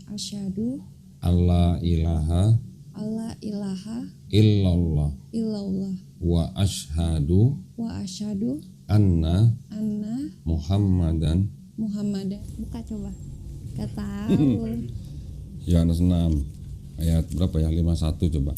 Asyhadu alla ilaha alla ilaha illallah illallah wa asyhadu wa asyhadu anna anna Muhammadan. Muhammadan. Buka coba. Gak tahu. Yohanes 6 ayat berapa ya? 51 coba.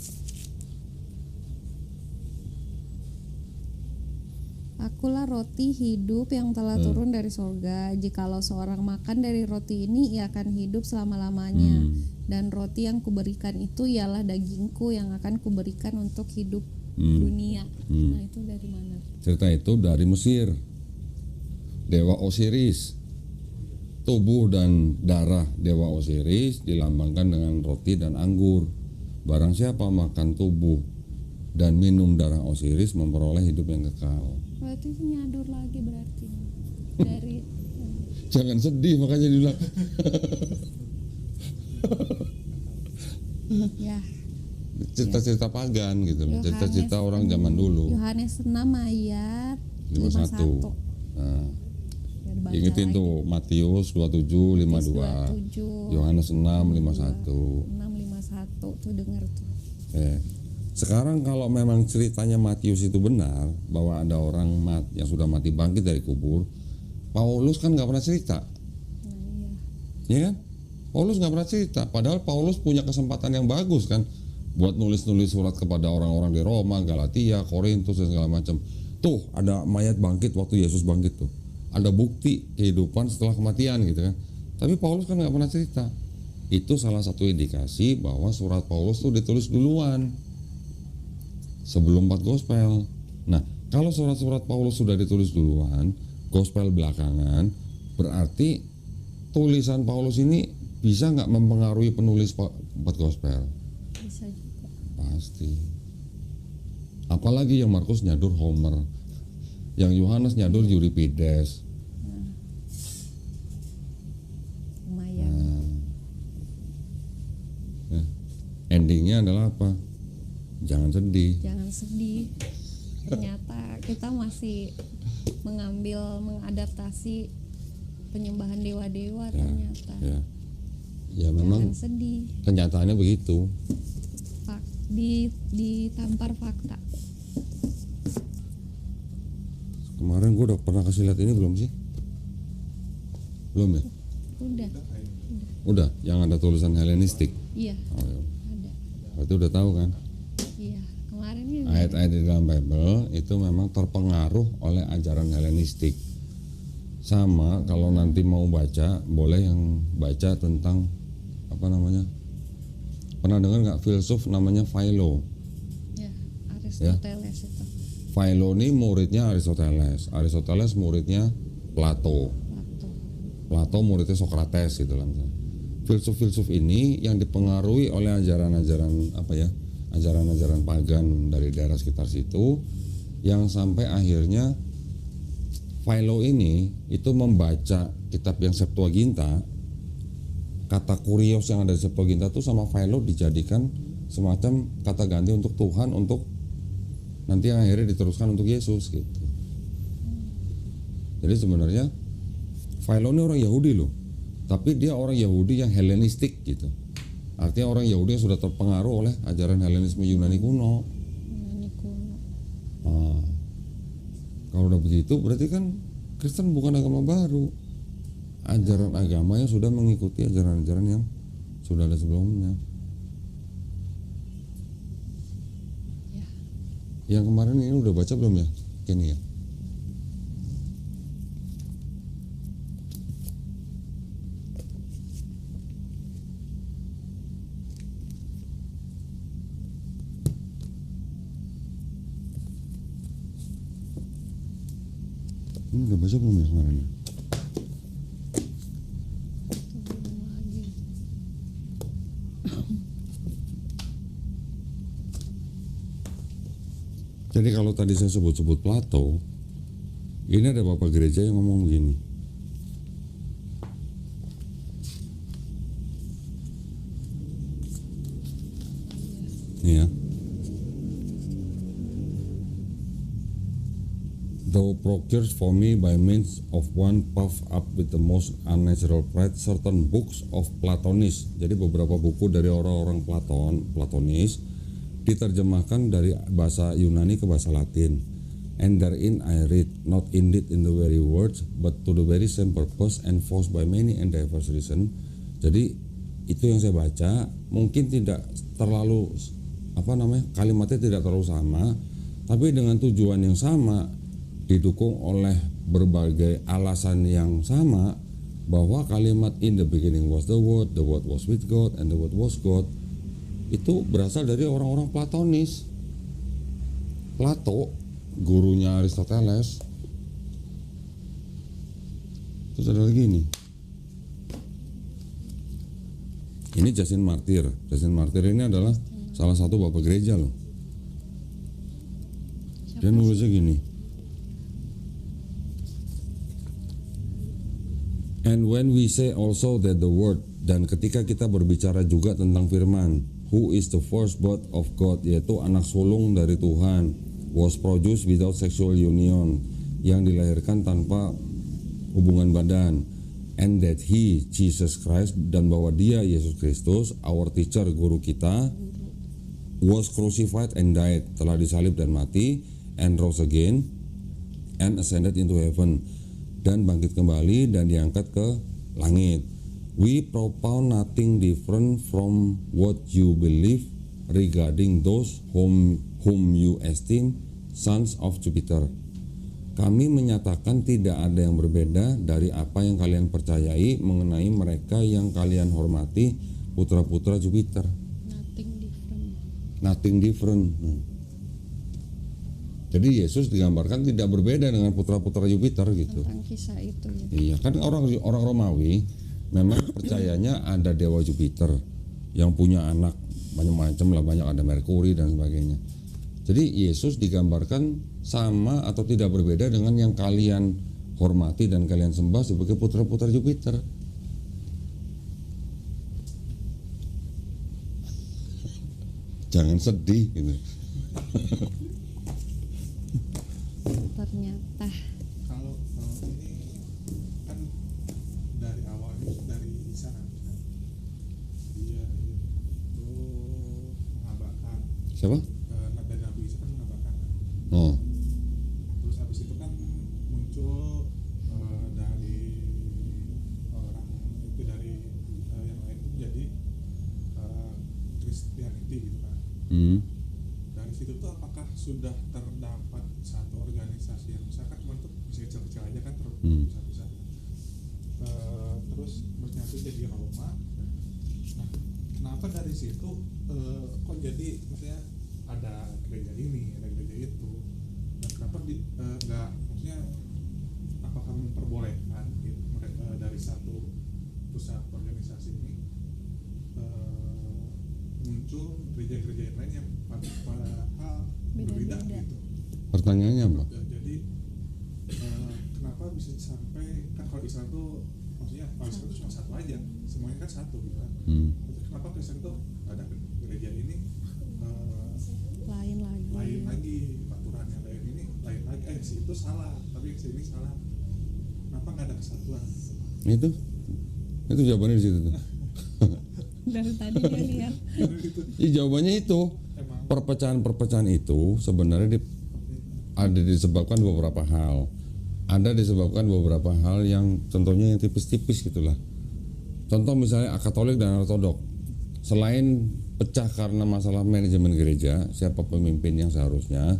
Akulah roti hidup yang telah turun dari sorga. Jikalau seorang makan dari roti ini, ia akan hidup selama-lamanya. Dan roti yang kuberikan itu ialah dagingku yang akan kuberikan untuk hidup dunia. Nah, itu dari mana? Cerita itu dari Mesir. Dewa Osiris. Tubuh dan darah Dewa Osiris dilambangkan dengan roti dan anggur. Barang siapa makan tubuh dan minum darah Osiris memperoleh hidup yang kekal. Berarti nyadur lagi berarti dari Jangan sedih makanya dibilang. ya. Cerita-cerita pagan gitu loh. Cerita-cerita orang zaman dulu. Yohanes 6 ayat 51. 51. Nah, Ya, dibaca ingetin lagi. tuh Matius 27 52. 27, Yohanes 6 51. 651 tuh denger tuh. Sekarang kalau memang ceritanya Matius itu benar bahwa ada orang yang sudah mati bangkit dari kubur, Paulus kan nggak pernah cerita, Nah, iya. ya kan? Paulus nggak pernah cerita. Padahal Paulus punya kesempatan yang bagus kan, buat nulis-nulis surat kepada orang-orang di Roma, Galatia, Korintus dan segala macam. Tuh ada mayat bangkit waktu Yesus bangkit tuh, ada bukti kehidupan setelah kematian gitu kan. Tapi Paulus kan nggak pernah cerita. Itu salah satu indikasi bahwa surat Paulus tuh ditulis duluan sebelum 4 gospel. Nah, kalau surat-surat Paulus sudah ditulis duluan, gospel belakangan, berarti tulisan Paulus ini bisa nggak mempengaruhi penulis 4 gospel? Bisa juga. Pasti. Apalagi yang Markus nyadur Homer, yang Yohanes nyadur Euripides. Lumayan. Endingnya adalah apa? Jangan sedih. Jangan sedih. Ternyata kita masih mengadaptasi penyembahan dewa-dewa ternyata. Ya memang Jangan sedih. kenyataannya begitu. Ditampar fakta. Kemarin gue udah pernah kasih lihat ini belum sih? Belum ya? Udah. Yang ada tulisan Helenistik. Iya. Oh, ya. Ada. Berarti udah tahu kan? Iya. Kemarin ini Ayat-ayat di dalam Bible itu memang terpengaruh oleh ajaran Helenistik. Sama kalau nanti mau baca, boleh yang baca tentang apa namanya? Pernah dengar nggak filsuf namanya Philo? ya Aristoteles itu. Philo ini muridnya Aristoteles. Aristoteles muridnya Plato. Plato muridnya Socrates gitu lah misalnya. Filsuf-filsuf ini yang dipengaruhi oleh ajaran-ajaran ajaran-ajaran pagan dari daerah sekitar situ, yang sampai akhirnya Philo ini itu membaca kitab yang Septuaginta. Kata kurios yang ada di Septuaginta itu sama Philo dijadikan semacam kata ganti untuk Tuhan, untuk nanti yang akhirnya diteruskan untuk Yesus gitu. Jadi sebenarnya Philo ini orang Yahudi loh, tapi dia orang Yahudi yang Helenistik gitu. Artinya orang Yahudi yang sudah terpengaruh oleh ajaran Helenisme Yunani kuno. Nah, kalau udah begitu berarti kan Kristen bukan agama baru. Ajaran agama yang sudah mengikuti ajaran-ajaran yang sudah ada sebelumnya. Ya. Yang kemarin ini udah baca belum ya? Kini ya. Ini udah baca belum ya kemarin? Jadi kalau tadi saya sebut-sebut Plato, ini ada bapak gereja yang ngomong begini. Nih ya. Thou procures for me by means of one puffed up with the most unnatural pride certain books of Platonis. Jadi beberapa buku dari orang-orang Platonis diterjemahkan dari bahasa Yunani ke bahasa Latin. And therein I read, not indeed in the very words, but to the very same purpose, and forced by many and diverse reason. Jadi itu yang saya baca, mungkin tidak terlalu kalimatnya tidak terlalu sama, tapi dengan tujuan yang sama, didukung oleh berbagai alasan yang sama, bahwa kalimat in the beginning was the word was with God, and the word was God, itu berasal dari orang-orang Platonis. Plato, gurunya Aristoteles. Terus ada lagi nih. Ini Justin Martyr. Justin Martyr ini adalah salah satu bapak gereja loh. Dia nulisnya gini. And when we say also that the word, dan ketika kita berbicara juga tentang firman, who is the firstborn of God, yaitu anak sulung dari Tuhan, was produced without sexual union, yang dilahirkan tanpa hubungan badan, and that he, Jesus Christ, dan bahwa dia, Yesus Kristus, our teacher, guru kita, was crucified and died, telah disalib dan mati, and rose again, and ascended into heaven, dan bangkit kembali dan diangkat ke langit. We propound nothing different from what you believe regarding those whom you esteem sons of Jupiter. Kami menyatakan tidak ada yang berbeda dari apa yang kalian percayai mengenai mereka yang kalian hormati, putra-putra Jupiter. Nothing different. Jadi Yesus digambarkan tidak berbeda dengan putra-putra Jupiter gitu. Tentang kisah itu ya. Iya, kan orang Romawi memang percayanya ada dewa Jupiter yang punya anak macam-macam lah, banyak, ada Merkuri dan sebagainya. Jadi Yesus digambarkan sama atau tidak berbeda dengan yang kalian hormati dan kalian sembah sebagai putra-putra Jupiter. Jangan sedih gitu. Ternyata kalau ini kan dari awalnya dari Isa kan, dia itu mengabarkan Siapa? dari Nabi Isa kan mengabarkan kan. Oh, Terus habis itu kan muncul dari orang itu dari yang lain itu jadi Christianity gitu kan. Dari situ tuh apakah sudah terdapat satu organisasi yang besar, kan cuma tuh bisa kecil-kecil aja kan terpisah-pisah. Terus bernyatu jadi Roma. Nah, kenapa dari situ kok jadi maksudnya ada gereja ini, ada gereja itu? Dan kenapa nggak maksudnya apakah memperbolehkan gitu, mereka dari satu pusat organisasi ini muncul gereja-gereja yang lain yang padahal berbeda gitu. pertanyaannya apa? Jadi kenapa bisa sampai, kan kalau Islam tuh maksudnya kalau Islam itu cuma satu aja, semuanya kan satu gitu kan. Kenapa Kristen tuh ada gereja ini lain lagi aturannya, lain ini lain lagi, si itu salah tapi si ini salah, kenapa nggak ada kesatuan? Itu jawabannya di situ tuh. dari tadi dia lihat. Jawabannya itu, perpecahan itu sebenarnya ada disebabkan beberapa hal. Ada disebabkan beberapa hal yang contohnya yang tipis-tipis gitulah. Contoh misalnya Katolik dan Ortodok. Selain pecah karena masalah manajemen gereja, siapa pemimpin yang seharusnya,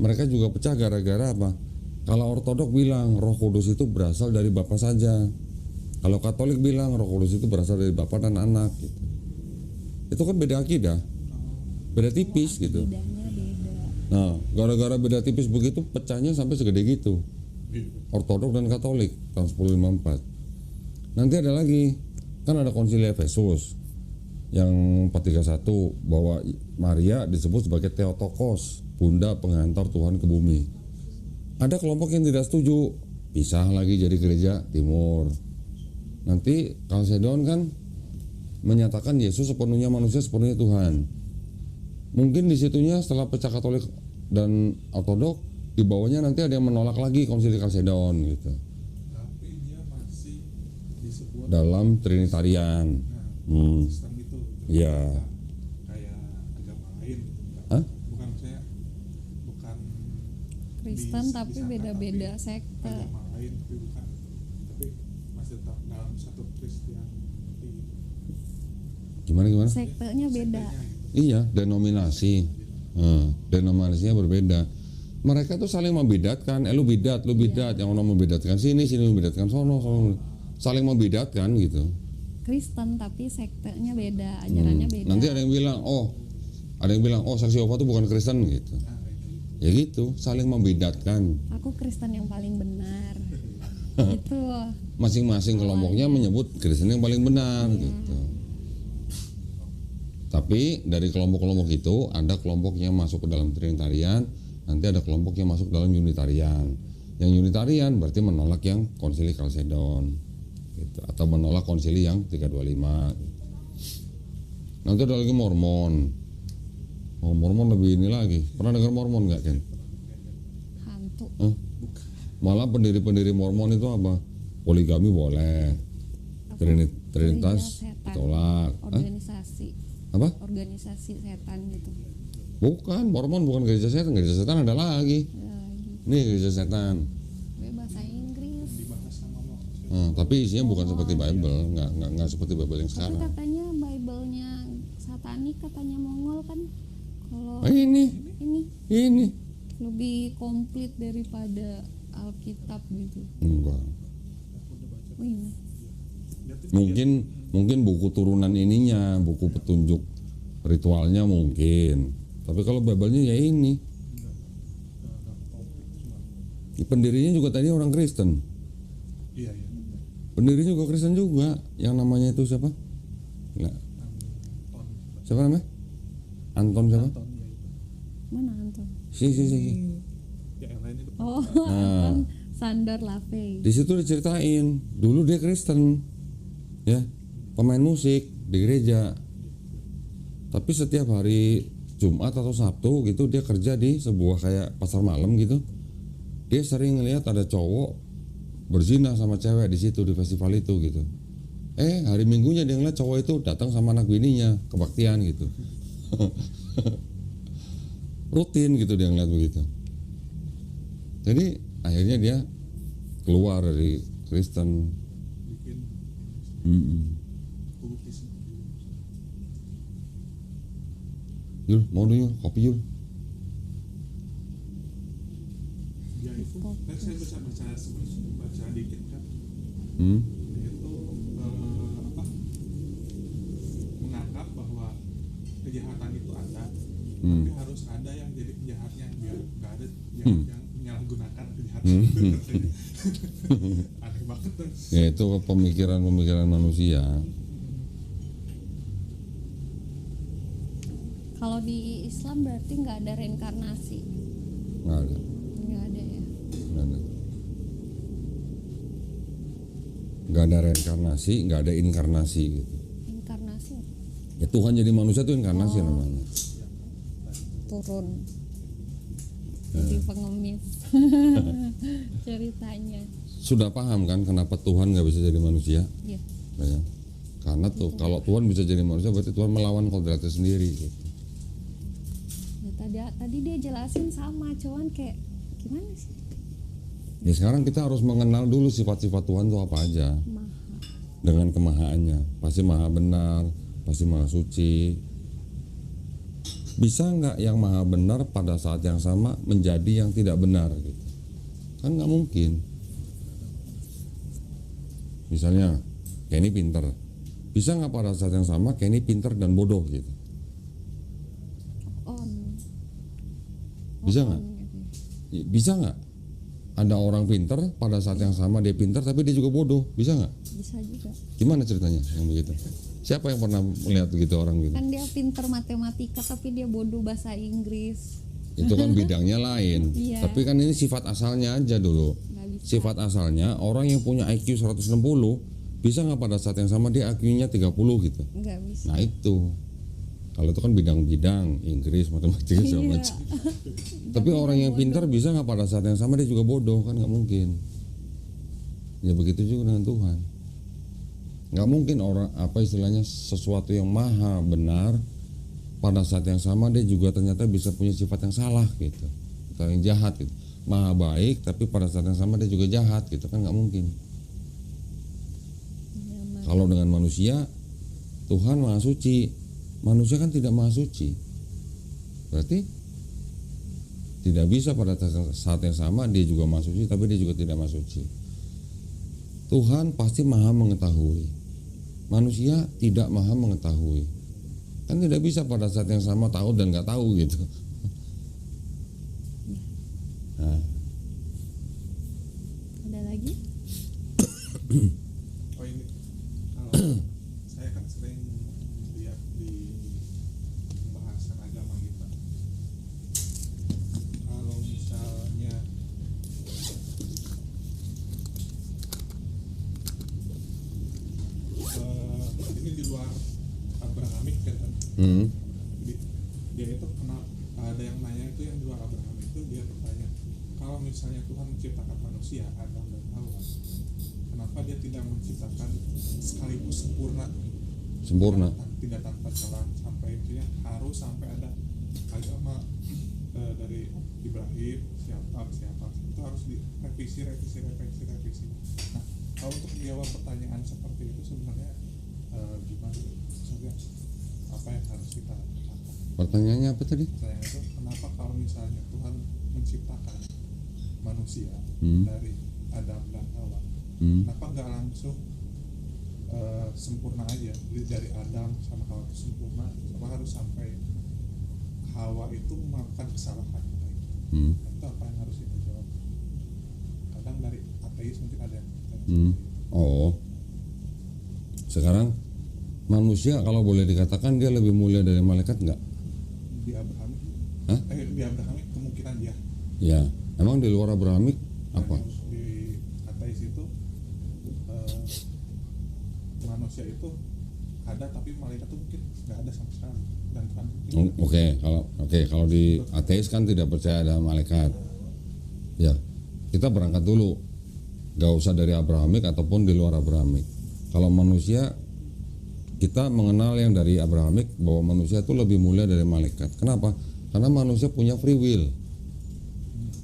mereka juga pecah gara-gara apa? Kalau Ortodok bilang Roh Kudus itu berasal dari Bapa saja. Kalau Katolik bilang Roh Kudus itu berasal dari Bapa dan Anak gitu. Itu kan beda akidah. Beda tipis gitu. Nah, gara-gara beda tipis begitu pecahnya sampai segede gitu. Ortodok dan Katolik tahun 1054. Nanti ada lagi, kan ada konsili Efesus yang 431 bahwa Maria disebut sebagai Theotokos, bunda penghantar Tuhan ke bumi. Ada kelompok yang tidak setuju, pisah lagi jadi gereja Timur. Nanti Kalsedon kan menyatakan Yesus sepenuhnya manusia, sepenuhnya Tuhan. Mungkin di situnya setelah pecah Katolik dan Ortodok, Di bawahnya nanti ada yang menolak lagi Konsili Kalsedon gitu. Tapi dia masih disebut Dalam Trinitarian. Kristen itu. Iya. Kayak agama lain gitu. Hah? Bukan saya bukan Kristen di tapi sana, beda-beda tapi sekte. agama lain tapi bukan, tapi masih tetap dalam satu Kristianiti. Gimana? Sektenya beda. Iya, denominasi. Denominasinya berbeda. Mereka tuh saling membedatkan. Lu bidat, yang orang membedatkan sini membedatkan sono. Saling membedatkan gitu. Kristen tapi sektenya beda, ajarannya beda. Nanti ada yang bilang, saksi Yehova tuh bukan Kristen gitu. Ya gitu, saling membedatkan. Aku Kristen yang paling benar. Itu. Masing-masing kelompoknya menyebut Kristen yang paling benar gitu. Tapi dari kelompok-kelompok itu ada kelompok yang masuk ke dalam Trinitarian, nanti ada kelompok yang masuk dalam Unitarian. Yang Unitarian berarti menolak yang Konsili Kalsedon gitu, atau menolak konsili yang 325 gitu. Nanti ada lagi Mormon. Mormon lebih ini lagi. Pernah dengar Mormon nggak, Ken? Hantu. Malah pendiri-pendiri Mormon itu apa? Poligami boleh, Trinitas Gereja setan. ditolak. Organisasi. Apa? Organisasi setan gitu. Bukan, Mormon bukan gereja setan ada lagi. Nih gereja setan. Bahasa Inggris. Dibahas sama lo. Tapi isinya bukan seperti Bible, nggak seperti Bible yang Tapi sekarang. katanya Bible-nya satanik, katanya Mongol kan. Kalau Ini lebih komplit daripada Alkitab gitu. enggak. Oh, ini. Mungkin buku turunan ininya, buku petunjuk ritualnya mungkin. Tapi kalau Bible-nya ya ini. Pendirinya juga tadi orang Kristen. Iya. Pendirinya juga Kristen juga. Yang namanya itu siapa? Nggak. Siapa namanya? Anton siapa? Mana Anton? Si. Ya yang lain itu. Oh, Anton Sander Lavey. Di situ diceritain, dulu dia Kristen. Ya, pemain musik di gereja. Tapi setiap hari Jumat atau Sabtu gitu dia kerja di sebuah kayak pasar malam gitu. Dia sering ngelihat ada cowok berzina sama cewek di situ di festival itu gitu. Hari Minggunya dia ngeliat cowok itu datang sama anak bininya kebaktian gitu. Rutin gitu dia ngeliat begitu. Jadi akhirnya dia keluar dari Kristen. Bikin kultisme. Yul, mau dulu Yul, kopi Yul. Ya itu kan saya baca dikit kan. Itu menganggap bahwa kejahatan itu ada, tapi harus ada yang jadi penjahatnya biar nggak ada yang menyalahgunakan kejahatan itu. Aneh banget tuh. Ya itu pemikiran manusia. Kalau di Islam berarti nggak ada reinkarnasi. Nggak ada. Nggak ada ya. Nggak ada reinkarnasi, nggak ada inkarnasi gitu. Inkarnasi Ya Tuhan jadi manusia itu inkarnasi namanya. turun. Jadi pengemis. Ceritanya. Sudah paham kan kenapa Tuhan nggak bisa jadi manusia? Iya. Ya. Karena tuh kalau Tuhan bisa jadi manusia berarti Tuhan melawan kodratnya sendiri gitu. Ya, tadi dia jelasin sama, cuman kayak gimana sih? Ya sekarang kita harus mengenal dulu sifat-sifat Tuhan itu apa aja. Maha. Dengan kemahaannya, pasti maha benar, pasti maha suci. Bisa nggak yang maha benar pada saat yang sama menjadi yang tidak benar gitu? Kan nggak mungkin. Misalnya Kenny pinter, bisa nggak pada saat yang sama Kenny pinter dan bodoh gitu? Bisa nggak? Gitu. Bisa nggak? Ada orang pinter pada saat yang sama dia pinter tapi dia juga bodoh, bisa nggak? Bisa juga. Gimana ceritanya yang begitu? Siapa yang pernah melihat begitu orang gitu? Kan dia pinter matematika tapi dia bodoh bahasa Inggris. Itu kan bidangnya lain. Iya. Tapi kan ini sifat asalnya aja dulu. Nggak bisa. Sifat asalnya orang yang punya IQ 160 bisa nggak pada saat yang sama dia IQ-nya 30 gitu? Nggak bisa. Nah itu Kalau itu kan bidang-bidang Inggris, matematika segala macam. Tapi orang yang pintar bisa nggak pada saat yang sama dia juga bodoh? Kan nggak mungkin. Ya begitu juga dengan Tuhan. Nggak mungkin orang apa istilahnya sesuatu yang maha benar pada saat yang sama dia juga ternyata bisa punya sifat yang salah gitu, atau yang jahat gitu. Maha baik tapi pada saat yang sama dia juga jahat gitu, kan nggak mungkin. Kalau dengan manusia, Tuhan maha suci, manusia kan tidak maha suci, berarti tidak bisa pada saat yang sama dia juga maha suci tapi dia juga tidak maha suci. Tuhan pasti maha mengetahui, manusia tidak maha mengetahui. Kan tidak bisa pada saat yang sama tahu dan nggak tahu gitu. Nah. Ada lagi? Oh ini kalau saya kan sering lihat di pembahasan agama kita, kalau misalnya ini di luar Abrahamik kan, dia itu kenapa ada yang nanya itu yang di luar Abraham itu, dia bertanya kalau misalnya Tuhan menciptakan manusia Adam dan Hawa, kenapa dia tidak menciptakan sekaligus sempurna, tidak tanpa celah, sampai itu ya harus sampai ada agama dari Ibrahim siapa itu harus direvisi. Nah, kalau untuk menjawab pertanyaan seperti itu sebenarnya gimana? Maksudnya apa yang harus kita lakukan? Pertanyaannya apa tadi? Pertanyaan itu kenapa kalau misalnya Tuhan menciptakan manusia dari Adam dan Hawa, kenapa nggak langsung sempurna aja dari Adam sama Hawa itu sempurna, kenapa harus sampai Hawa itu melakukan kesalahan kayak gitu? Itu apa yang harus kita jawab? Kadang dari ateis mungkin ada yang Oh, sekarang manusia kalau boleh dikatakan dia lebih mulia dari malaikat nggak? Di Abrahamik, di Abrahamik kemungkinan ya. Ya, emang di luar Abrahamik apa? Di ateis itu manusia itu ada tapi malaikat itu mungkin nggak ada sama sekali, dan Tuhan Oke, kalau di ateis kan tidak percaya ada malaikat. Ya, kita berangkat dulu, gak usah dari Abrahamik ataupun di luar Abrahamik. Kalau manusia, kita mengenal yang dari Abrahamik bahwa manusia itu lebih mulia dari malaikat. Kenapa? Karena manusia punya free will,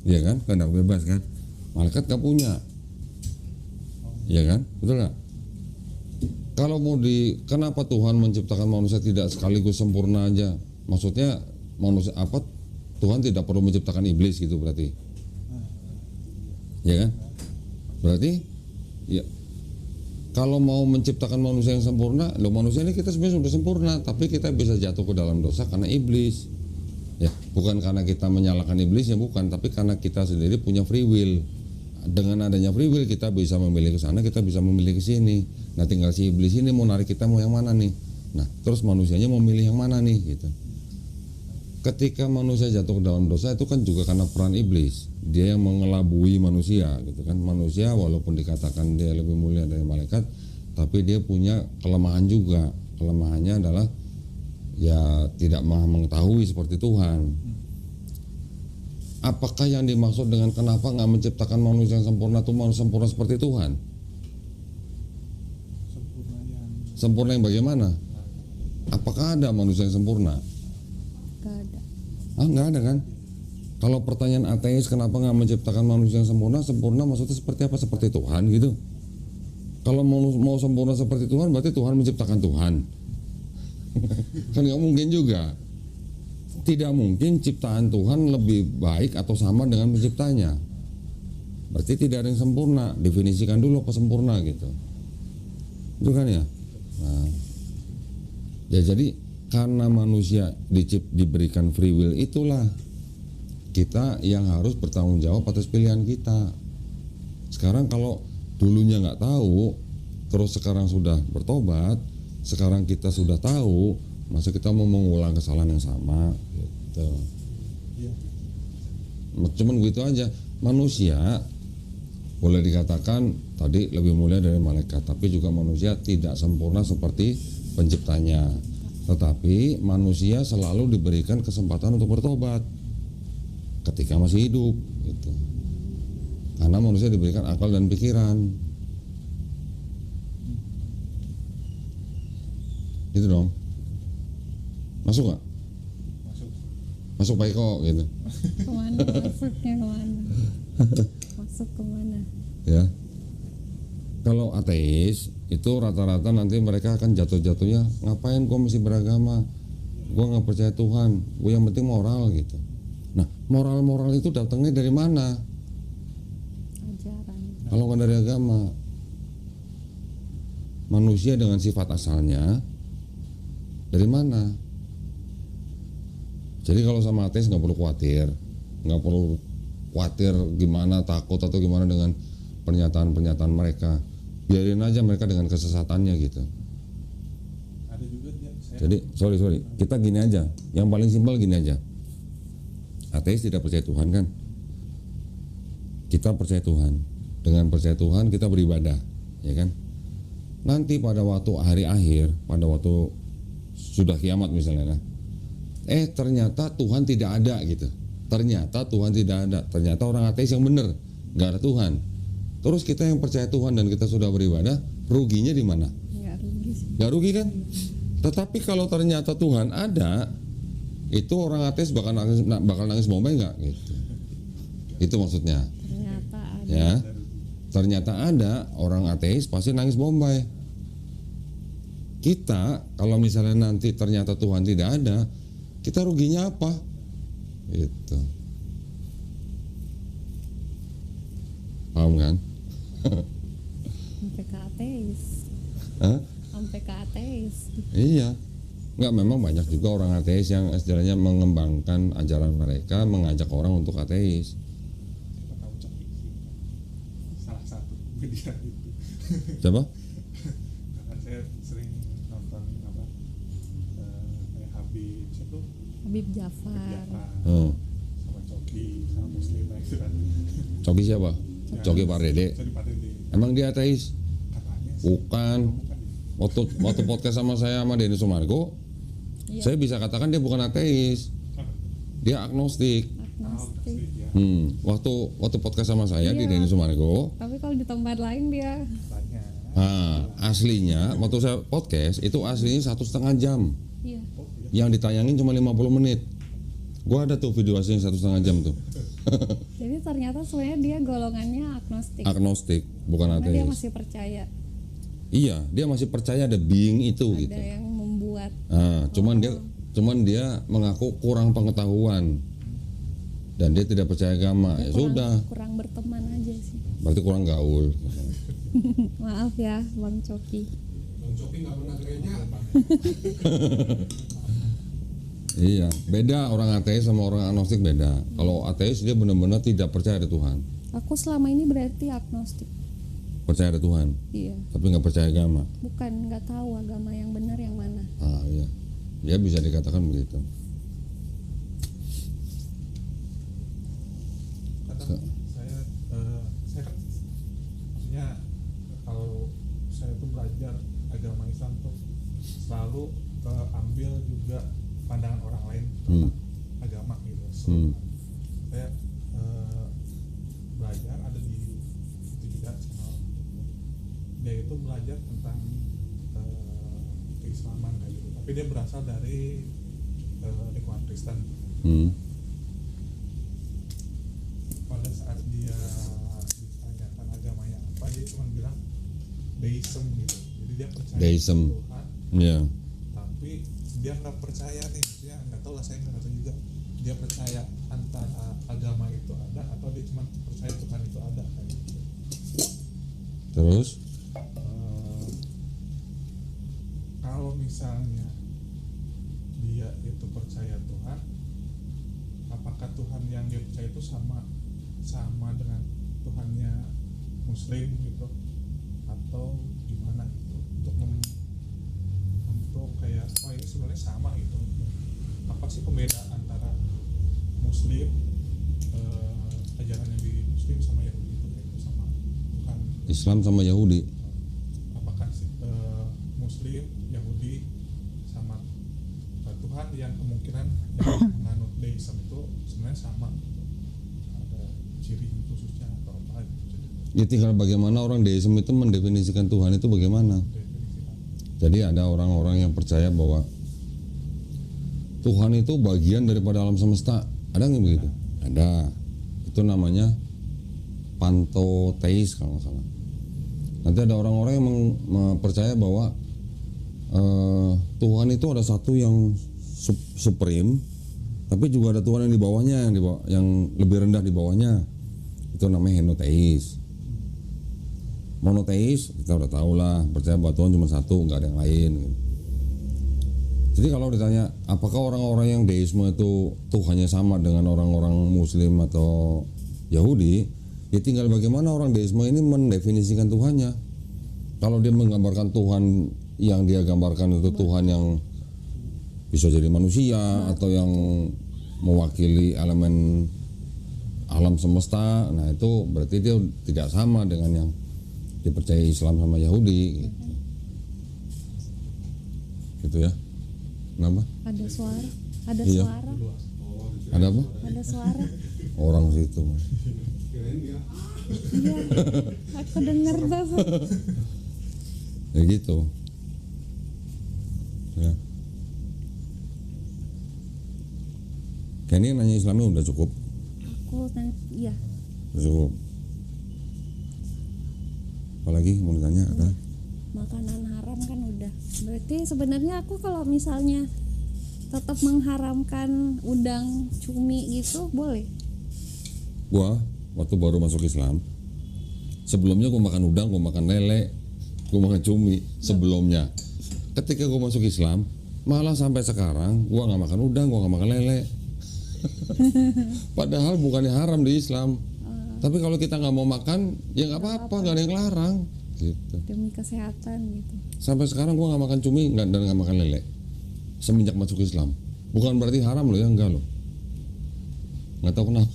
ya kan? Kehendak bebas kan? Malaikat gak punya, ya kan? Betul nggak? Kalau kenapa Tuhan menciptakan manusia tidak sekaligus sempurna aja? Maksudnya manusia apa? Tuhan tidak perlu menciptakan iblis gitu berarti, ya kan? Berarti, ya kalau mau menciptakan manusia yang sempurna, manusia ini kita sebenarnya sudah sempurna, tapi kita bisa jatuh ke dalam dosa karena iblis. Ya, bukan karena kita menyalahkan iblis, ya bukan, tapi karena kita sendiri punya free will. Dengan adanya free will kita bisa memilih ke sana, kita bisa memilih ke sini. Nah, tinggal si iblis ini mau narik kita mau yang mana nih. Nah, terus manusianya mau milih yang mana nih gitu. Ketika manusia jatuh ke dalam dosa itu kan juga karena peran iblis. Dia yang mengelabui manusia gitu kan. Manusia walaupun dikatakan dia lebih mulia dari malaikat, tapi dia punya kelemahan juga. Kelemahannya adalah ya tidak maha mengetahui seperti Tuhan. Apakah yang dimaksud dengan kenapa nggak menciptakan manusia yang sempurna itu manusia sempurna seperti Tuhan? Sempurna yang bagaimana? Apakah ada manusia yang sempurna? Gak ada. Nggak ada kan? Kalau pertanyaan ateis kenapa nggak menciptakan manusia yang sempurna? Sempurna maksudnya seperti apa? Seperti Tuhan gitu. Kalau mau sempurna seperti Tuhan berarti Tuhan menciptakan Tuhan. Kan nggak mungkin juga. Tidak mungkin ciptaan Tuhan lebih baik atau sama dengan penciptanya. Berarti tidak ada yang sempurna. Definisikan dulu apa sempurna gitu. Itu kan ya. Nah, ya jadi karena manusia diberikan free will, itulah kita yang harus bertanggung jawab atas pilihan kita. Sekarang kalau dulunya nggak tahu, terus sekarang sudah bertobat, sekarang kita sudah tahu, masa kita mau mengulang kesalahan yang sama gitu. Cuman gitu aja. Manusia boleh dikatakan tadi lebih mulia dari malaikat, tapi juga manusia tidak sempurna seperti penciptanya. Tetapi manusia selalu diberikan kesempatan untuk bertobat ketika masih hidup gitu. Karena manusia diberikan akal dan pikiran. Gitu dong. Masuk nggak? Masuk. Masuk Pak Eko gitu. Kemana masuknya kemana? Masuk kemana? Ya. Kalau ateis itu rata-rata nanti mereka akan jatuh-jatuhnya, ngapain gua mesti beragama? Gua nggak percaya Tuhan. Gua yang penting moral gitu. Nah, moral-moral itu datangnya dari mana? Ajaran. Kalau nggak dari agama. Manusia dengan sifat asalnya dari mana? Jadi kalau sama ateis nggak perlu khawatir gimana, takut atau gimana dengan pernyataan-pernyataan mereka. Biarin aja mereka dengan kesesatannya gitu. Ada juga saya Jadi sorry, kita gini aja. Yang paling simpel gini aja. Ateis tidak percaya Tuhan kan? Kita percaya Tuhan. Dengan percaya Tuhan kita beribadah, ya kan? Nanti pada waktu hari akhir, pada waktu sudah kiamat misalnya, ternyata Tuhan tidak ada gitu. Ternyata Tuhan tidak ada. Ternyata orang ateis yang benar, nggak ada Tuhan. Terus kita yang percaya Tuhan dan kita sudah beribadah, ruginya di mana? Nggak rugi sih. Nggak rugi kan? Tetapi kalau ternyata Tuhan ada, itu orang ateis bakal nangis bombay nggak? Gitu. Itu maksudnya. Ternyata ada. Ya, ternyata ada orang ateis pasti nangis bombay. Kita kalau misalnya nanti ternyata Tuhan tidak ada, kita ruginya apa? Gitu. Paham kan? Sampai ke ateis. Hah? Sampai ke ateis. Iya. Enggak, memang banyak juga orang ateis yang istilahnya mengembangkan ajaran mereka, mengajak orang untuk ateis. siapa tahu Coki salah satu media itu. Siapa? Karena saya sering nonton kayak Habib siapa tuh? Habib Jafar. Jafar Oh. sama Coki sama Muslim itu kan. Coki siapa? Coki Pardede. Jadi Pardede Emang dia ateis? katanya sih. Bukan. Waktu podcast sama saya sama Denny Sumargo, Iya. saya bisa katakan dia bukan ateis. Dia agnostik. Agnostik. Ya, Waktu podcast sama saya di Iya. Denny Sumargo, Tapi kalau di tempat lain dia tanya. aslinya waktu saya podcast itu aslinya 1,5 jam. iya. Yang ditayangin cuma 50 menit. Gua ada tuh video aslinya 1,5 jam tuh. Jadi ternyata sebenarnya dia golongannya agnostik. Agnostik, bukan Karena dia ateis. masih percaya Iya, dia masih percaya ada being itu ada gitu. yang membuat. Cuman dia mengaku kurang pengetahuan dan dia tidak percaya agama. Ya sudah, Kurang berteman aja sih. berarti kurang gaul. Maaf ya Bang Coki. Bang Coki nggak pernah gereja. Iya, beda orang ateis sama orang agnostik beda. Kalau ateis dia benar-benar tidak percaya ada Tuhan, Aku selama ini berarti agnostik. percaya ada Tuhan, Iya. tapi nggak percaya agama. Bukan nggak tahu agama yang benar yang mana. Iya, ya bisa dikatakan begitu. Kadang saya kan maksudnya kalau saya tuh belajar agama Islam tuh selalu ambil juga pandangan orang lain tentang agama gitu. So, saya belajar ada di itu juga channel dia itu belajar tentang keislaman kayak gitu, tapi dia berasal dari lingkungan Kristen. Pada saat dia ditanyakan agamanya apa, dia cuma bilang deism gitu, jadi dia percaya Deism. Tuhan, Iya, tapi dia nggak percaya nih, dia nggak tahu lah, saya nggak tahu juga dia percaya antara agama itu ada atau dia cuma percaya Tuhan itu ada kayak gitu. terus Kalau misalnya dia itu percaya Tuhan, apakah Tuhan yang dia percaya itu sama dengan Tuhannya Muslim gitu, atau gimana gitu, untuk kayak wah ini sebenarnya sama gitu. Apa sih perbedaan antara Muslim ajarannya di Muslim sama Yahudi itu kayak gitu, sama Tuhan? Islam sama Yahudi. Apakah Muslim, Yahudi sama yang kemungkinan yang menganut deism itu sebenarnya sama gitu. Ada ciri khususnya atau apa gitu. Ya tinggal bagaimana orang deisme itu mendefinisikan Tuhan itu bagaimana. Jadi ada orang-orang yang percaya bahwa Tuhan itu bagian daripada alam semesta. Ada nggak begitu? Ada. Itu namanya pantoteis kalau nggak salah. Nanti ada orang-orang yang percaya bahwa Tuhan itu ada satu yang supreme, tapi juga ada Tuhan yang di bawahnya, yang lebih rendah di bawahnya. Itu namanya henoteis. Monoteis kita udah tahu lah, percaya bahwa Tuhan cuma satu, nggak ada yang lain. Gitu. Jadi kalau ditanya apakah orang-orang yang deisme itu Tuhannya sama dengan orang-orang Muslim atau Yahudi, ya tinggal bagaimana orang deisme ini mendefinisikan Tuhannya. Kalau dia menggambarkan Tuhan yang dia gambarkan itu Tuhan yang bisa jadi manusia atau yang mewakili elemen alam semesta, nah itu berarti dia tidak sama dengan yang dipercaya Islam sama Yahudi gitu. Gitu ya. Kenapa? Ada suara. Ada Iya. suara. Ada apa? Ada suara. Orang situ. Mas. Iya. Aku dengar tuh. Ya gitu. Ya. Kayaknya nanya Islamnya udah cukup. Iya. Udah cukup. Apalagi mau ditanya ada? Makanan haram kan udah. Berarti sebenarnya aku kalau misalnya tetap mengharamkan udang, cumi gitu boleh? Gua waktu baru masuk Islam, sebelumnya gua makan udang, gua makan lele, gua makan cumi sebelumnya. Ketika gua masuk Islam, malah sampai sekarang gua nggak makan udang, gua nggak makan lele. Padahal bukannya haram di Islam. Tapi kalau kita nggak mau makan, ya nggak apa-apa, nggak ada yang larang. Gitu. Demi kesehatan gitu. Sampai sekarang gua nggak makan cumi dan nggak makan lele. Semenjak masuk Islam. Bukan berarti haram loh ya, enggak loh. Nggak tahu kenapa.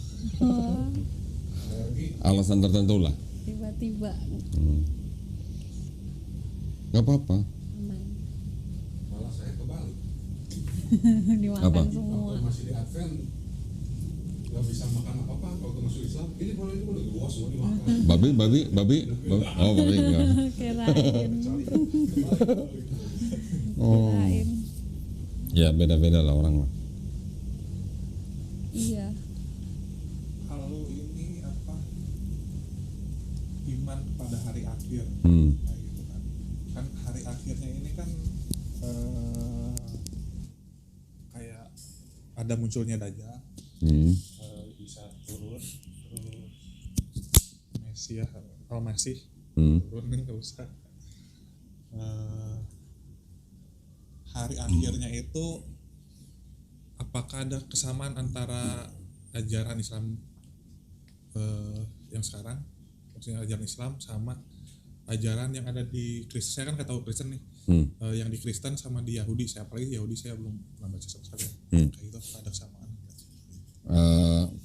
Alasan tertentu lah. Tiba-tiba Nggak apa-apa. aman. Malah saya kebalik. Dimakan Apa? semua. Waktu masih di Advent nggak bisa makan apa-apa. Kalau masuk Islam, ini udah luas semua dimakan. Babi. Oh, babi enggak. Kirain. Oh. Kirain. Ya beda-beda lah orang lah. Iya. Kalau ini apa iman pada hari akhir kayak gitu kan hari akhirnya ini kan kayak ada munculnya Dajjal, bisa turun terus Mesias kalau masih turun nggak usah. Hari akhirnya itu apakah ada kesamaan antara ajaran Islam yang sekarang, maksudnya ajaran Islam sama ajaran yang ada di Kristen? Saya kan nggak tahu Kristen nih, yang di Kristen sama di Yahudi. Saya apalagi Yahudi saya belum baca sama sekali. Kayak gitu ada kesamaan.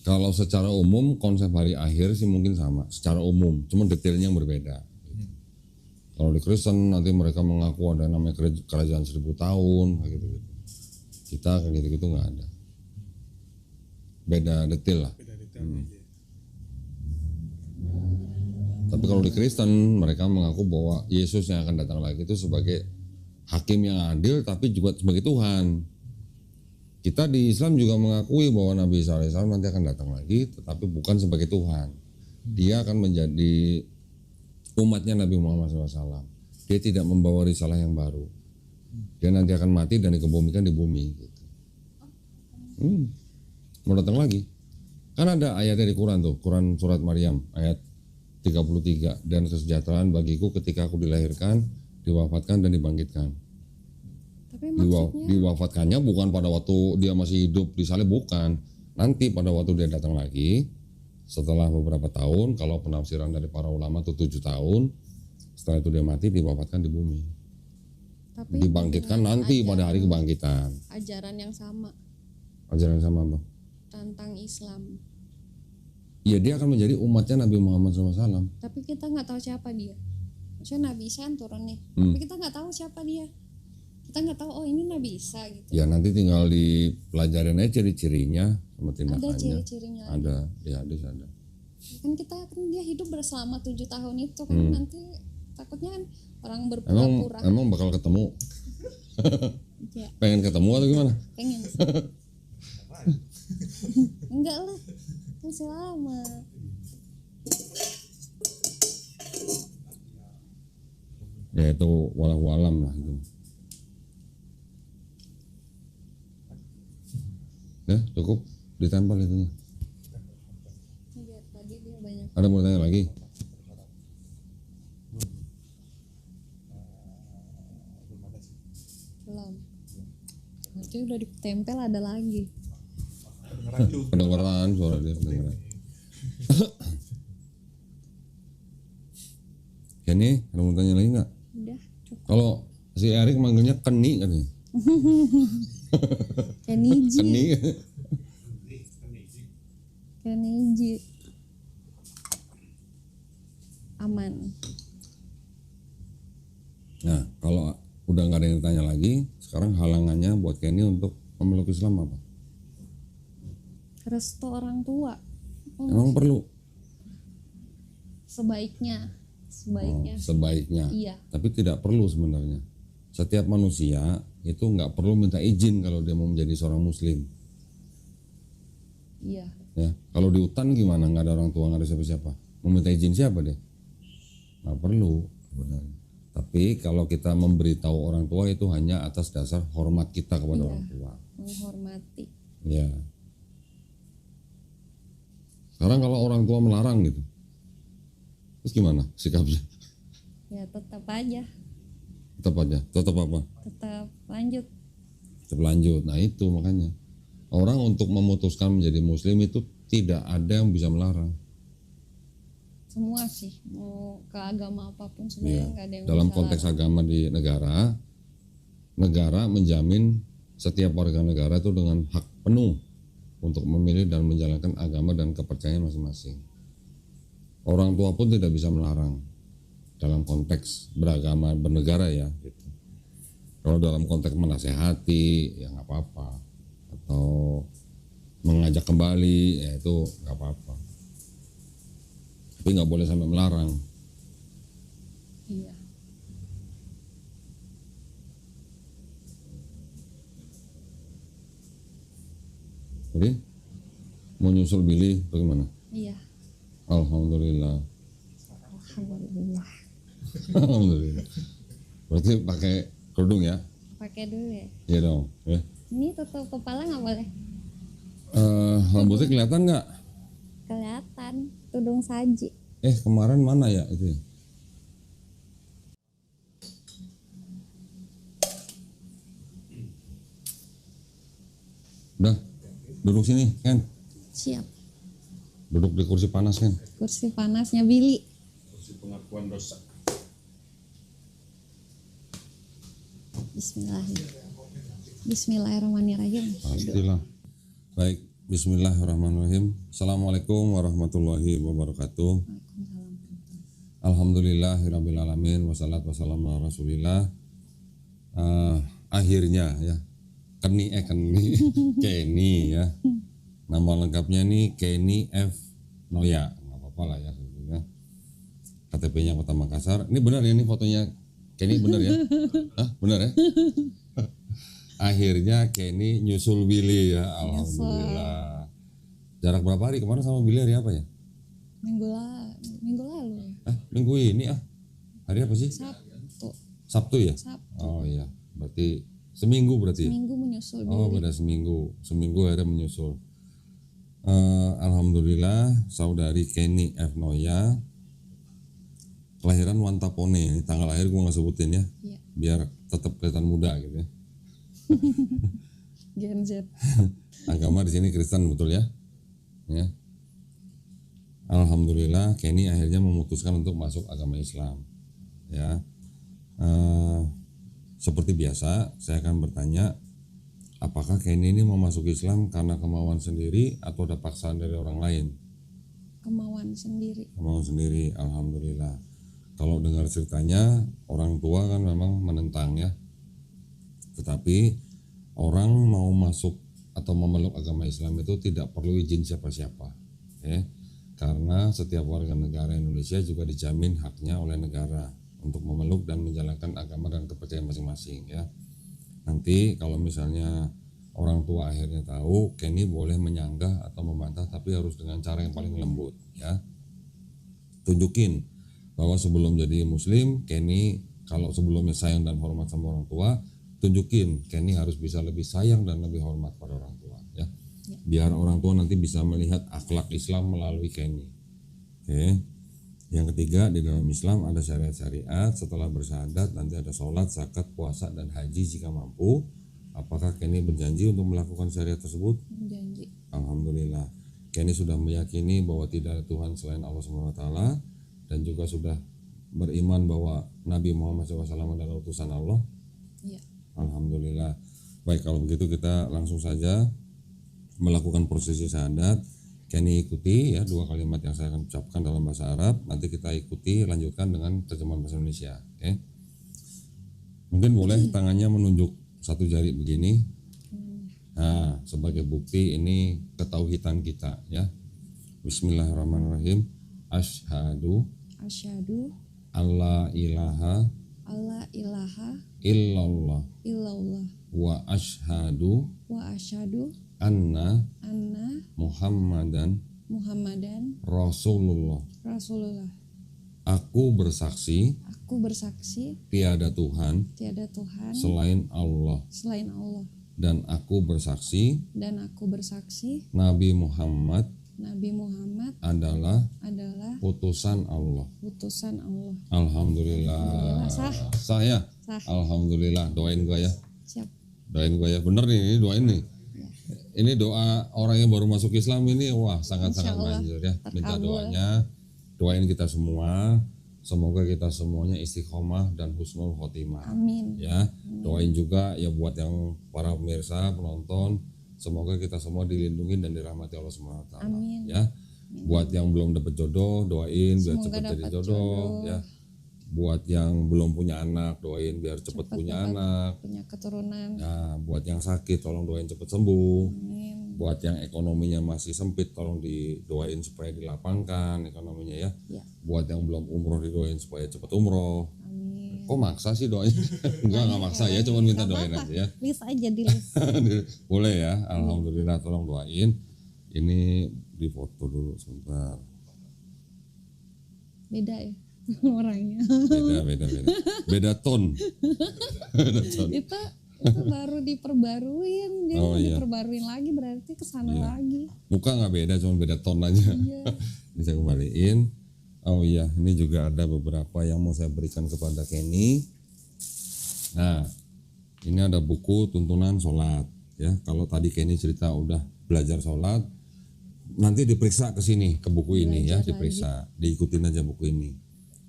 Kalau secara umum konsep hari akhir sih mungkin sama, secara umum, cuma detailnya yang berbeda. Kalau di Kristen nanti mereka mengaku ada namanya kerajaan 1000 tahun, kayak gitu. Kita kayak gitu nggak ada. Beda detail lah. Beda detail aja. Tapi kalau di Kristen mereka mengaku bahwa Yesus yang akan datang lagi itu sebagai hakim yang adil, tapi juga sebagai Tuhan. Kita di Islam juga mengakui bahwa Nabi Isa AS nanti akan datang lagi, tetapi bukan sebagai Tuhan. Dia akan menjadi umatnya Nabi Muhammad SAW. Dia tidak membawa risalah yang baru. Dia nanti akan mati dan dikebumikan di bumi. Gitu. Mau datang lagi. Kan ada ayatnya di Quran tuh, Quran surat Maryam ayat 33, dan kesejahteraan bagiku ketika aku dilahirkan, diwafatkan dan dibangkitkan. Tapi maksudnya Diwafatkannya bukan pada waktu dia masih hidup disalib, bukan. Nanti pada waktu dia datang lagi setelah beberapa tahun, kalau penafsiran dari para ulama itu 7 tahun, setelah itu dia mati, diwafatkan di bumi. tapi Dibangkitkan nanti pada hari kebangkitan. ajaran yang sama Ajaran sama apa? tentang Islam. Ya dia akan menjadi umatnya Nabi Muhammad SAW. Tapi kita nggak tahu siapa dia. Maksudnya Nabi Isa yang turun nih. Tapi kita nggak tahu siapa dia. kita nggak tahu oh ini nggak bisa gitu. Ya nanti tinggal dipelajarin aja ciri-cirinya sama Ada tindakannya. ciri-cirinya. Ada, di hadis ada. Kan dia hidup selama 7 tahun itu kan nanti takutnya kan orang Emang berpura-pura. emang bakal ketemu? Ya, Pengen ketemu atau gimana? pengen sih. Enggak lah, masih lama. Ya itu walau alam lah itu. Ya cukup ditempel itunya. Iya, tadi dia banyak Ada mau tanya lagi? belum. Nanti udah ditempel ada lagi. Kedengeran juga. Kedengeran suara dia kedengeran. Ini ada mau tanya lagi nggak? Udah cukup. Kalau si Erik manggilnya Keni katanya. Keniji. Keni. Keniji. Aman. Nah kalau udah nggak ada yang tanya lagi, sekarang halangannya buat Kenny untuk memeluk Islam apa? Restu orang tua. Oh, Emang perlu? sebaiknya. Sebaiknya. Iya. Tapi tidak perlu sebenarnya. Setiap manusia itu nggak perlu minta izin kalau dia mau menjadi seorang Muslim. Iya. Ya, kalau di hutan gimana? Nggak ada orang tua, nggak ada siapa-siapa. Mau minta izin siapa deh? Nggak perlu sebenarnya. Tapi kalau kita memberitahu orang tua itu hanya atas dasar hormat kita kepada Iya. orang tua. Menghormati. Ya. Sekarang kalau orang tua melarang gitu, terus gimana sikapnya? Ya tetap aja. Tetap aja, tetap apa? Tetap lanjut. Tetap lanjut. Nah itu makanya orang untuk memutuskan menjadi Muslim itu tidak ada yang bisa melarang. Semua sih. Mau ke agama apapun Ya. sebenarnya nggak ada yang Dalam bisa konteks larang. agama di negara menjamin setiap warga negara itu dengan hak penuh untuk memilih dan menjalankan agama dan kepercayaan masing-masing. Orang tua pun tidak bisa melarang dalam konteks beragama bernegara ya. Gitu. Kalau dalam konteks menasehati ya nggak apa-apa, atau mengajak kembali ya itu nggak apa-apa. Tapi nggak boleh sampai melarang. Iya. Jadi mau nyusul Billy bagaimana? Iya. Alhamdulillah. Alhamdulillah. Alhamdulillah. Berarti pakai kerudung ya? Pakai dulu ya. Iya dong. Ya. Ini tutup kepala nggak boleh. Rambutnya kelihatan nggak? Kelihatan. Tudung saji. Kemarin mana ya itu? Ya? Udah, duduk sini kan? Siap. Duduk di kursi panas kan? Kursi panasnya Billy. Kursi pengakuan dosa. Bismillahirrahmanirrahim. Pastilah. Baik, Bismillahirrahmanirrahim. Assalamualaikum warahmatullahi wabarakatuh. Alhamdulillahirrabbilalamin. Wassalatu wassalamu ala rasulillah. Akhirnya ya Kenny Kenny ya. Nama lengkapnya nih Kenny F. Noya. Nggak apa-apa lah ya sebetulnya. KTP-nya Kota Makassar. Ini benar ya, ini fotonya Kenny benar ya? Hah, benar ya? Akhirnya Kenny nyusul Billy ya. Alhamdulillah. Jarak berapa hari kemarin sama Billy hari apa ya? Minggu lalu. Minggu ini hari apa sih? Sabtu. Sabtu ya? Sabtu. Oh iya, berarti seminggu berarti ya? Seminggu menyusul Oh Billy. beda seminggu akhirnya menyusul. Alhamdulillah saudari Kenny F. Noya kelahiran Wantapone. Ini tanggal lahir gue nggak sebutin ya, Iya. biar tetap kelihatan muda gitu ya. Gen Z. Agama di sini Kristen betul ya? Ya. Alhamdulillah Kenny akhirnya memutuskan untuk masuk agama Islam. Ya. Seperti biasa saya akan bertanya, apakah Kenny ini mau masuk Islam karena kemauan sendiri atau ada paksaan dari orang lain? Kemauan sendiri. Kemauan sendiri, alhamdulillah. Kalau dengar ceritanya orang tua kan memang menentang ya. Tetapi orang mau masuk atau memeluk agama Islam itu tidak perlu izin siapa-siapa, ya. Karena setiap warga negara Indonesia juga dijamin haknya oleh negara untuk memeluk dan menjalankan agama dan kepercayaan masing-masing, ya. Nanti kalau misalnya orang tua akhirnya tahu, Kenny boleh menyanggah atau membantah, tapi harus dengan cara yang paling lembut, ya. Tunjukin bahwa sebelum jadi Muslim, Kenny kalau sebelumnya sayang dan hormat sama orang tua, tunjukin Kenny harus bisa lebih sayang dan lebih hormat pada orang tua, ya. Biar orang tua nanti bisa melihat akhlak Islam melalui Kenny. Oke. Yang ketiga, di dalam Islam ada syariat-syariat. Setelah bersyahadat nanti ada sholat, zakat, puasa, dan haji jika mampu. Apakah Kenny berjanji untuk melakukan syariat tersebut? Janji. Alhamdulillah. Kenny sudah meyakini bahwa tidak ada Tuhan selain Allah SWT, dan juga sudah beriman bahwa Nabi Muhammad SAW adalah utusan Allah. Iya. Alhamdulillah. Baik, kalau begitu kita langsung saja melakukan prosesi syahadat. Kenny ikuti ya 2 kalimat yang saya akan ucapkan dalam bahasa Arab. Nanti kita ikuti lanjutkan dengan terjemahan bahasa Indonesia. Oke. Mungkin boleh tangannya menunjuk 1 jari begini. Nah, sebagai bukti ini ketauhidan kita, ya. Bismillahirrahmanirrahim. Asyhadu alla ilaha illallah wa asyhadu anna Muhammadan Rasulullah. Aku bersaksi tiada Tuhan selain Allah, dan aku bersaksi Nabi Muhammad adalah utusan Allah. Alhamdulillah. Sah ya? Alhamdulillah. Doain gua ya. Siap. Doain gua ya. Bener nih, ini doain nih. Ini doa orang yang baru masuk Islam ini, wah sangat-sangat manjur ya. Minta doanya, doain kita semua. Semoga kita semuanya istiqomah dan husnul khotimah. Amin. Ya, doain juga ya buat yang para pemirsa, penonton, semoga kita semua dilindungi dan dirahmati Allah SWT. Amin. Ya, buat yang belum dapat jodoh, doain biar Semoga cepat jadi dapat jodoh. Ya, buat yang belum punya anak, doain biar cepat punya anak. Punya keturunan. Nah, buat yang sakit, tolong doain cepat sembuh. Amin. Buat yang ekonominya masih sempit, tolong didoain supaya dilapangkan ekonominya ya. Ya. Buat yang belum umroh, didoain supaya cepat umroh. Amin. Kok maksa sih doanya? Enggak maksa ya, cuma minta doain aja ya. List aja di list. Boleh ya, alhamdulillah, tolong doain. Ini difoto dulu sebentar. Beda ya orangnya. Beda ton. Beda ton. Itu baru diperbaruin, dia mau iya. diperbaruin lagi berarti kesana lagi. Muka nggak beda, cuma beda ton aja. Iya. Bisa kembaliin. Oh iya, ini juga ada beberapa yang mau saya berikan kepada Kenny. Nah, ini ada buku tuntunan sholat. Ya, kalau tadi Kenny cerita udah belajar sholat, nanti diperiksa ke sini ke buku ini ya, diperiksa, diikutin aja buku ini.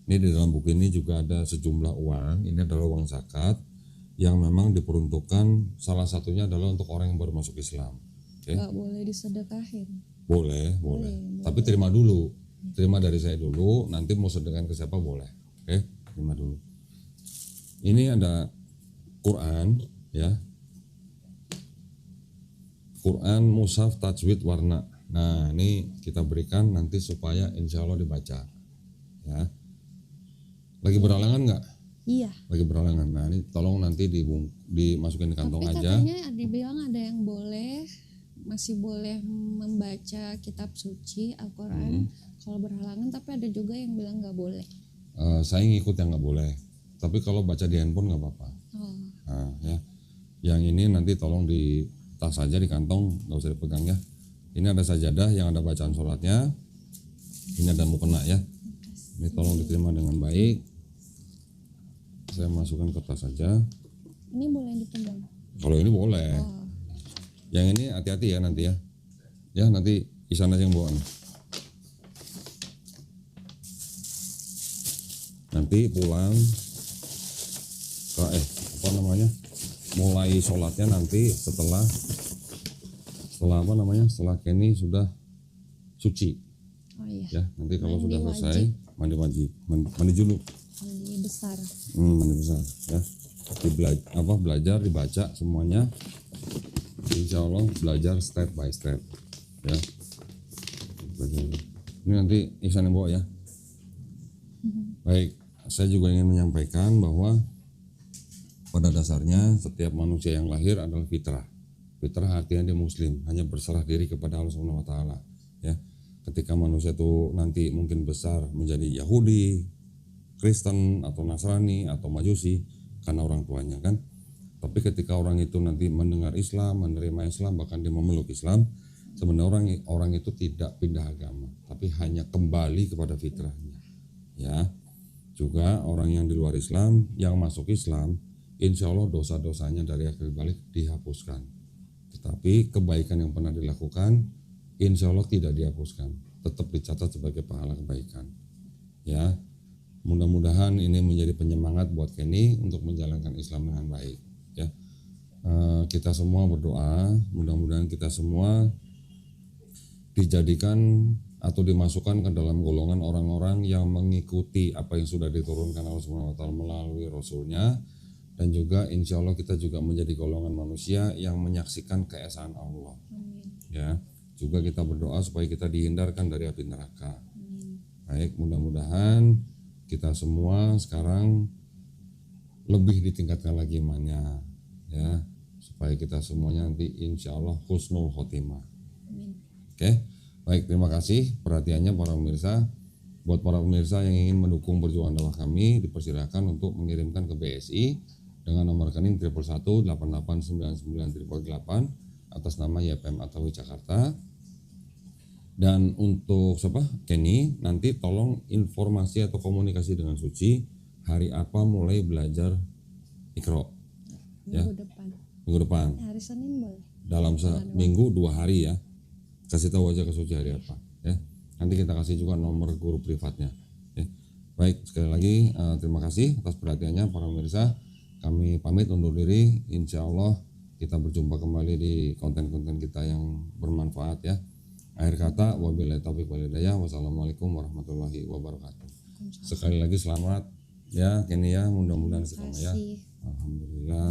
Ini di dalam buku ini juga ada sejumlah uang. Ini adalah uang zakat yang memang diperuntukkan, salah satunya adalah untuk orang yang baru masuk Islam. Okay? Gak boleh disedekahin. Boleh. Tapi terima dulu, terima dari saya dulu. Nanti mau sedekahkan ke siapa boleh. Oke, terima dulu. Ini ada Quran, ya. Quran mushaf tajwid warna. Nah, ini kita berikan nanti supaya insya Allah dibaca. Ya. Lagi beralangan nggak? Iya. Lagi beralangan. Nah, ini tolong nanti dimasukin di kantong Tapi aja. katanya dibilang ada yang boleh, masih boleh membaca kitab suci Al-Quran kalau berhalangan, tapi ada juga yang bilang nggak boleh. Saya ngikut yang nggak boleh. Tapi kalau baca di handphone nggak apa-apa. Oh. Nah, ya. Yang ini nanti tolong di tas saja, di kantong, nggak usah dipegang ya. Ini ada sajadah yang ada bacaan sholatnya. Ini ada mukena ya. Ini tolong diterima dengan baik. Saya masukkan ke tas saja. Ini boleh dipegang? Kalau ini boleh. Oh. Yang ini hati-hati ya nanti ya. Ya nanti Isan aja yang bawa. Nanti pulang ke mulai sholatnya nanti setelah setelah Kenny sudah suci. Oh iya. Ya nanti kalau Mandi sudah selesai wajib. mandi junub. Mandi besar. Mandi besar ya. belajar dibaca semuanya. Insya Allah belajar step by step ya. Ini nanti Ihsan yang bawa ya. Baik, saya juga ingin menyampaikan bahwa pada dasarnya setiap manusia yang lahir adalah fitrah. Fitrah artinya dia muslim, hanya berserah diri kepada Allah Subhanahu wa taala ya. Ketika manusia itu nanti mungkin besar menjadi Yahudi, Kristen atau Nasrani atau Majusi karena orang tuanya kan. Tapi ketika orang itu nanti mendengar Islam, menerima Islam, bahkan dia memeluk Islam, sebenarnya orang itu tidak pindah agama, tapi hanya kembali kepada fitrahnya ya. Juga orang yang di luar Islam yang masuk Islam, insya Allah dosa-dosanya dari akhir balik dihapuskan. Tetapi kebaikan yang pernah dilakukan, insya Allah tidak dihapuskan, tetap dicatat sebagai pahala kebaikan. Ya, mudah-mudahan ini menjadi penyemangat buat Kenny untuk menjalankan Islam dengan baik. Ya, kita semua berdoa, mudah-mudahan kita semua dijadikan atau dimasukkan ke dalam golongan orang-orang yang mengikuti apa yang sudah diturunkan Allah Subhanahu wa taala melalui Rasulnya, dan juga insya Allah kita juga menjadi golongan manusia yang menyaksikan keesaan Allah. Ya, juga kita berdoa supaya kita dihindarkan dari api neraka. Baik, mudah-mudahan kita semua sekarang lebih ditingkatkan lagi imannya, ya, supaya kita semuanya nanti insya Allah husnul khotimah. Oke. Baik, terima kasih perhatiannya para pemirsa. Buat para pemirsa yang ingin mendukung perjuangan dakwah kami, dipersilakan untuk mengirimkan ke BSI dengan nomor rekening 111889988 atas nama YPM Atawi Jakarta. Dan untuk Kenny, nanti tolong informasi atau komunikasi dengan Suci hari apa mulai belajar Iqra. Ya. Minggu depan. Hari Senin boleh. Dalam seminggu 2 hari ya. Kasih tahu aja ke Suci hari apa ya. Nanti kita kasih juga nomor guru privatnya ya. Baik, sekali lagi terima kasih atas perhatiannya para pemirsa. Kami pamit undur diri. Insya Allah kita berjumpa kembali di konten-konten kita yang bermanfaat ya. Akhir kata, wabillahi taufiq wal hidayah. Wassalamualaikum warahmatullahi wabarakatuh. Sekali lagi selamat ya Kenny ya, mudah-mudahan istiqomah ya. Alhamdulillah.